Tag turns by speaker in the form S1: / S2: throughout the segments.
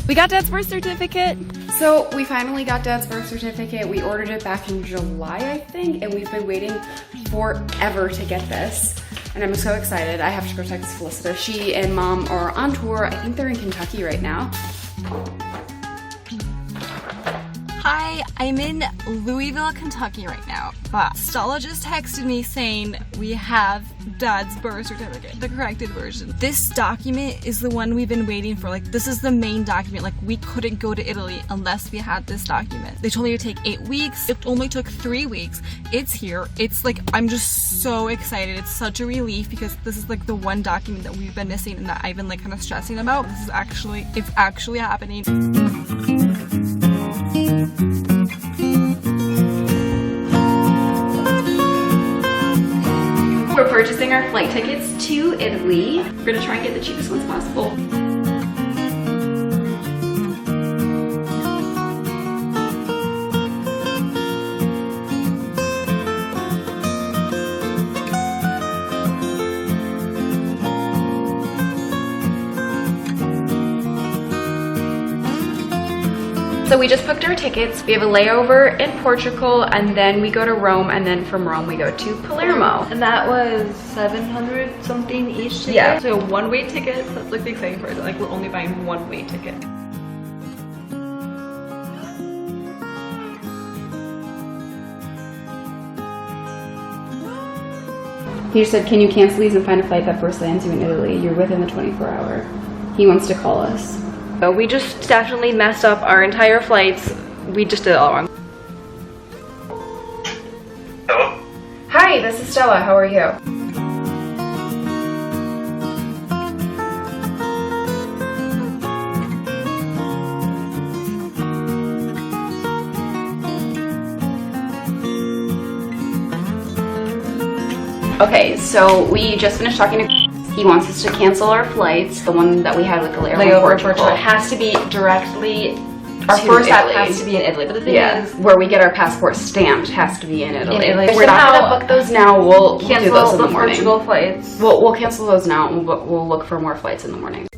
S1: We got Dad's birth certificate.
S2: So we finally got Dad's birth certificate. We ordered it back in July, I think, and we've been waiting forever to get this. And I'm so excited. I have to go text Felicita. She and Mom are on tour. I think they're in Kentucky right now.
S1: Hi, I'm in Louisville, Kentucky right now, but Stella just texted me saying we have Dad's birth certificate, the corrected version. This document is the one we've been waiting for. Like, this is the main document. Like, we couldn't go to Italy unless we had this document. They told me it would take 8 weeks. It only took 3 weeks. It's here. It's like, I'm just so excited. It's such a relief because this is like the one document that we've been missing and that I've been like kind of stressing about. This is actually, it's actually happening.
S2: We're purchasing our flight tickets to Italy. We're gonna try and get the cheapest ones possible. So we just booked our tickets. We have a layover in Portugal and then we go to Rome, and then from Rome we go to Palermo.
S1: And that was 700 something each ticket.
S2: Yeah.
S1: So one-way tickets, that's like the exciting part. Like, we're only buying one-way ticket.
S2: He just said, can you cancel these and find a flight that first lands you in Italy? You're within the 24-hour. He wants to call us.
S1: So we just definitely messed up our entire flights. We just did it all wrong.
S3: Hello?
S2: Hi, this is Stella. How are you? Okay, so we just finished talking to. He wants us to cancel our flights, the one that we had with the layover in Portugal.
S1: It has to be directly.
S2: Our first stop
S1: has to be in Italy. But the thing is,
S2: where we get our passport stamped has to be in Italy.
S1: We're
S2: We're not gonna book those now. We'll do those in the morning.
S1: Portugal flights.
S2: We'll cancel those now, and we'll look for more flights in the morning.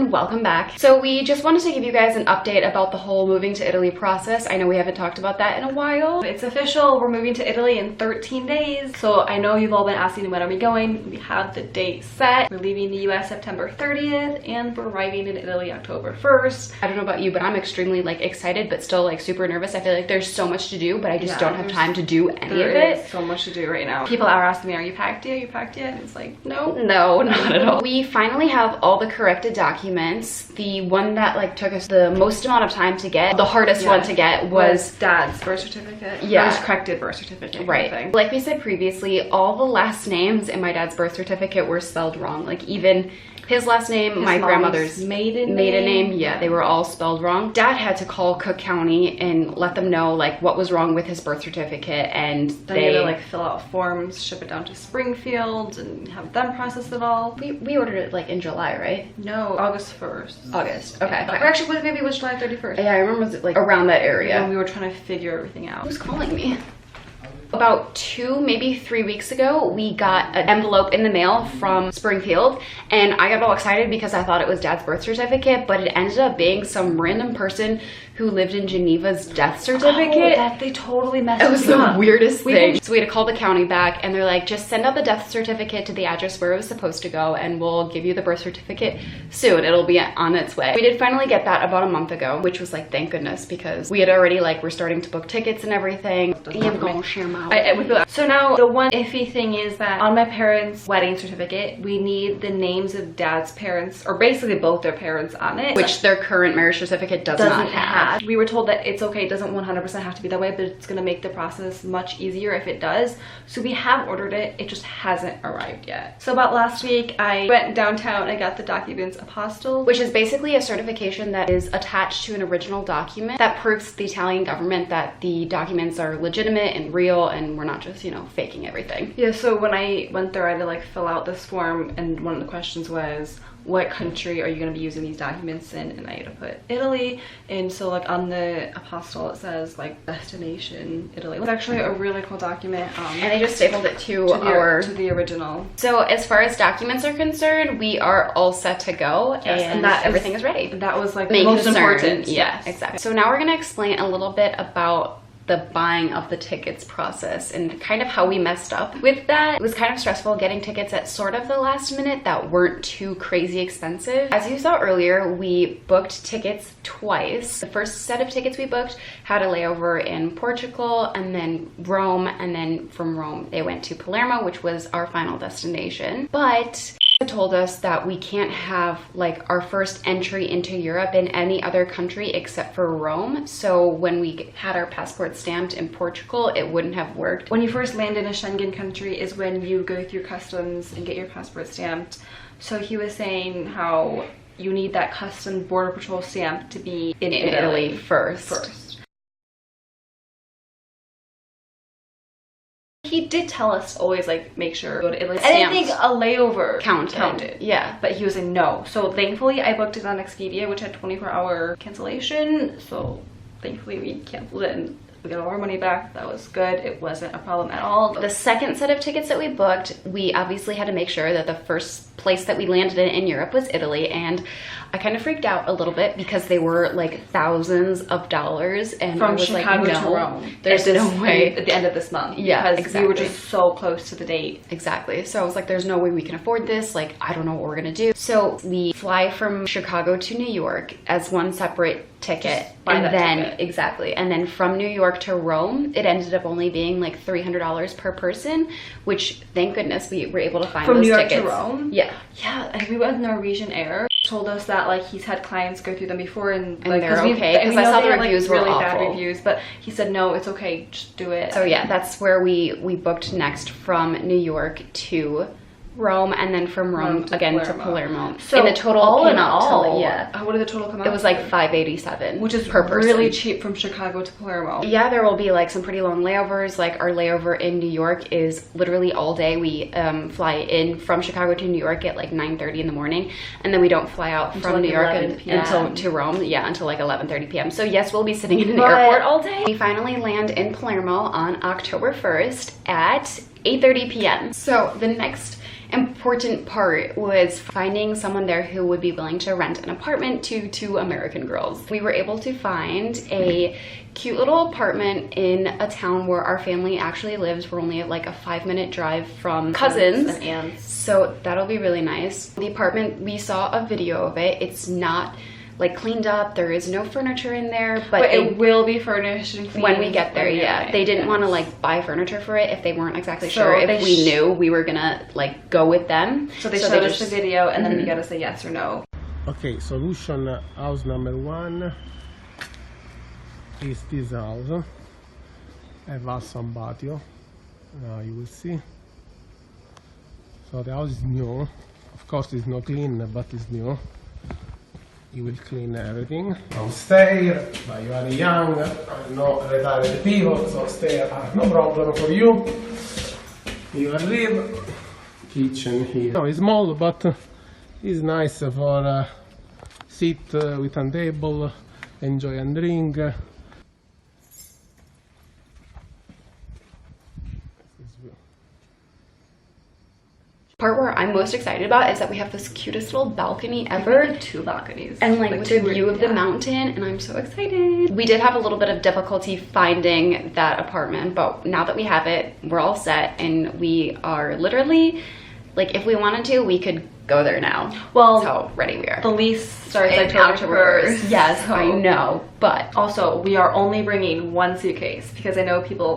S2: Welcome back. So we just wanted to give you guys an update about the whole moving to Italy process. I know we haven't talked about that in a while.
S1: It's official. We're moving to Italy in 13 days. So I know you've all been asking when are we going. We have the date set. We're leaving the US September 30th and we're arriving in Italy October 1st.
S2: I don't know about you, but I'm extremely like excited but still like super nervous. I feel like there's so much to do, but I just don't have time to do any of it.
S1: There is so much to do right now. People are asking me, are you packed yet? Are you packed yet? And it's like, no,
S2: not at all. We finally have all the corrected documents. The one that like took us the most amount of time to get, the hardest one to get was
S1: Dad's birth certificate.
S2: Yeah.
S1: His corrected birth certificate.
S2: Right. Like we said previously, all the last names in my dad's birth certificate were spelled wrong. Like even his last name, my grandmother's maiden name, yeah, they were all spelled wrong. Dad had to call Cook County and let them know like what was wrong with his birth certificate, and
S1: then they had to like fill out forms, ship it down to Springfield and have them process it all.
S2: We ordered it like in July, right?
S1: No, August 1st.
S2: August, okay.
S1: Or actually maybe it was July 31st.
S2: Yeah, I remember it was like around that area.
S1: When we were trying to figure everything out.
S2: Who's calling me? About 2, maybe 3 weeks ago, we got an envelope in the mail from Springfield, and I got all excited because I thought it was Dad's birth certificate, but it ended up being some random person who lived in Geneva's death certificate.
S1: Oh, they totally messed
S2: it was
S1: up.
S2: The weirdest thing. So we had to call the county back, and they're like, just send out the death certificate to the address where it was supposed to go, and we'll give you the birth certificate soon. It'll be on its way. We did finally get that about a month ago, which was like, thank goodness, because we had already like, we're starting to book tickets and everything.
S1: I'm gonna share my
S2: how.
S3: So now the one iffy thing is that on my parents' wedding certificate, we need the names of Dad's parents, or basically both their parents on it.
S2: Which their current marriage certificate does not have.
S3: We were told that it's okay, it doesn't 100% have to be that way, but it's gonna make the process much easier if it does. So we have ordered it, it just hasn't arrived yet. So about last week, I went downtown and got the documents apostille,
S2: which is basically a certification that is attached to an original document that proves to the Italian government that the documents are legitimate and real and we're not just, you know, faking everything.
S3: Yeah, so when I went there, I had to like fill out this form, and one of the questions was, what country are you going to be using these documents in? And I had to put Italy, and so like on the apostille it says like destination Italy. It's actually a really cool document,
S2: and they just stapled it to
S3: the original.
S2: So as far as documents are concerned, we are all set to go,
S3: yes,
S2: and that everything is ready.
S3: That was like the most important.
S2: Yeah, exactly. So now we're going to explain a little bit about the buying of the tickets process and kind of how we messed up with that. It was kind of stressful getting tickets at sort of the last minute that weren't too crazy expensive. As you saw earlier, we booked tickets twice. The first set of tickets we booked had a layover in Portugal and then Rome, and then from Rome they went to Palermo, which was our final destination. But told us that we can't have like our first entry into Europe in any other country except for Rome. So when we had our passport stamped in Portugal, it wouldn't have worked.
S3: When you first land in a Schengen country is when you go through customs and get your passport stamped. So he was saying how you need that customs border patrol stamp to be in Italy first. He did tell us to always like make sure go to Italy. I didn't think a layover counted.
S2: Yeah,
S3: but he was saying no. So thankfully I booked it on Expedia, which had 24-hour cancellation. So thankfully we canceled it and we got all our money back. That was good. It wasn't a problem at all.
S2: The second set of tickets that we booked, we obviously had to make sure that the first place that we landed in Europe was Italy, and I kind of freaked out a little bit because they were like thousands of dollars, and
S3: from
S2: I was
S3: Chicago
S2: like,
S3: to Rome.
S2: There's no way
S3: at the end of this month.
S2: Yeah,
S3: because we were just so close to the date.
S2: Exactly. So I was like, there's no way we can afford this. Like, I don't know what we're gonna do. So we fly from Chicago to New York as one separate ticket, and then exactly, and then from New York to Rome, it ended up only being like $300 per person, which thank goodness we were able to find
S3: from
S2: those
S3: New York
S2: tickets.
S3: to Rome.
S2: Yeah,
S3: and we went Norwegian Air. Told us that like he's had clients go through them before, and like
S2: they're okay, because I saw the reviews were
S3: really
S2: awful.
S3: bad reviews, but he said no, it's okay, just do it.
S2: So yeah, that's where we booked next, from New York to Rome, and then from Rome again to Palermo.
S3: So
S2: in the total,
S3: all in
S2: all,
S3: all, what did the total come out?
S2: It was like $587,
S3: which is
S2: per person.
S3: Really cheap from Chicago to Palermo.
S2: Yeah, there will be like some pretty long layovers. Like our layover in New York is literally all day. We fly in from Chicago to New York at like 9:30 in the morning, and then we don't fly out from
S3: like
S2: New York until to Rome. Yeah, until like 11:30 p.m. So yes, we'll be sitting in an airport all day. We finally land in Palermo on October 1st at 8:30 p.m. So the next important part was finding someone there who would be willing to rent an apartment to two American girls. We were able to find a cute little apartment in a town where our family actually lives. We're only at like a 5-minute drive from cousins
S3: and aunts.
S2: So that'll be really nice. The apartment, we saw a video of it. It's not like cleaned up, there is no furniture in there, but
S3: it will be furnished and cleaned
S2: when we get there. Yeah, they didn't want to like buy furniture for it if they weren't exactly sure if we knew we were gonna like go with them.
S3: So they showed us the video, and then we gotta say yes or no.
S4: Okay, solution house number 1 is this house. Have awesome patio. You will see. So the house is new. Of course, it's not clean, but it's new. You will clean everything. Downstairs, but you are young, no retired people, so stairs are no problem for you. You live. Kitchen here. No, it's small, but it's nice for sit with a table, enjoy and drink.
S2: Part where I'm most excited about is that we have this cutest little balcony ever.
S3: Like 2 balconies.
S2: And like with the view of the mountain, and I'm so excited. We did have a little bit of difficulty finding that apartment, but now that we have it, we're all set, and we are literally, like if we wanted to, we could go there now.
S3: Well,
S2: that's how ready we are.
S3: The lease starts
S2: In
S3: October 1st.
S2: Yes,
S3: so.
S2: I know, but
S3: Also, we are only bringing one suitcase because I know people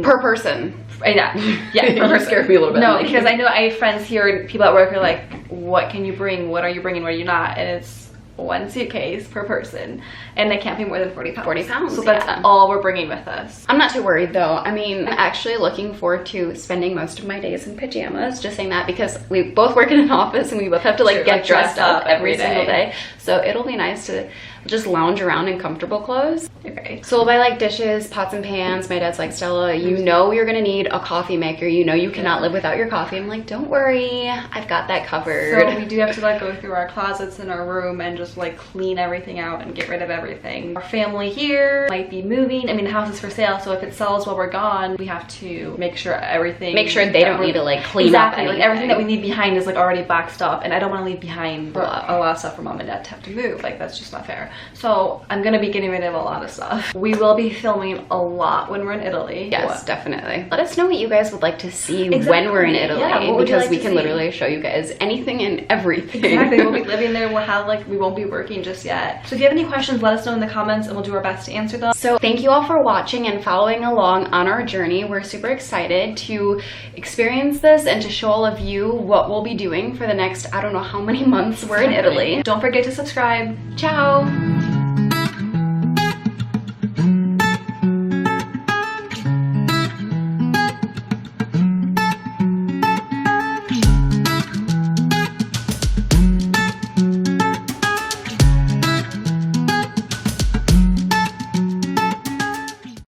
S2: per person.
S3: Yeah,
S2: You
S3: per person.
S2: scared me a little bit.
S3: No, because I know I have friends here and people at work are like, what can you bring? What are you bringing? What are you not? And it's one suitcase per person, and they can't be more than 40 pounds.
S2: 40 pounds,
S3: So that's
S2: yeah.
S3: all we're bringing with us.
S2: I'm not too worried though. I mean, I'm actually looking forward to spending most of my days in pajamas. Just saying that because we both work in an office and we both have to like
S3: True,
S2: get
S3: like,
S2: dressed up every
S3: day.
S2: single day. So it'll be nice to just lounge around in comfortable clothes.
S3: Okay.
S2: So we'll buy like dishes, pots and pans. My dad's like, Stella, you know you're gonna need a coffee maker. You know you cannot live without your coffee. I'm like, don't worry, I've got that covered.
S3: So we do have to like go through our closets in our room and just like clean everything out and get rid of everything. Our family here might be moving. I mean, the house is for sale, so if it sells while we're gone, we have to make sure everything.
S2: Make sure they don't need to like clean up
S3: exactly.
S2: anything.
S3: Like everything that we leave behind is like already boxed up, and I don't want to leave behind a lot of stuff for mom and dad to have to move. Like that's just not fair. So I'm gonna be getting rid of a lot of stuff. We will be filming a lot when we're in Italy.
S2: Yes, definitely. Let us know what you guys would like to see
S3: Exactly.
S2: when we're in Italy,
S3: Yeah, what would you
S2: because
S3: like
S2: we
S3: to
S2: can
S3: see?
S2: literally show you guys anything and everything.
S3: Exactly. We'll be living there. We'll have like, we won't be working just yet. So if you have any questions, let us know in the comments and we'll do our best to answer them.
S2: So thank you all for watching and following along on our journey. We're super excited to experience this and to show all of you what we'll be doing for the next, I don't know how many months we're in Italy.
S3: Don't forget to subscribe.
S2: Ciao!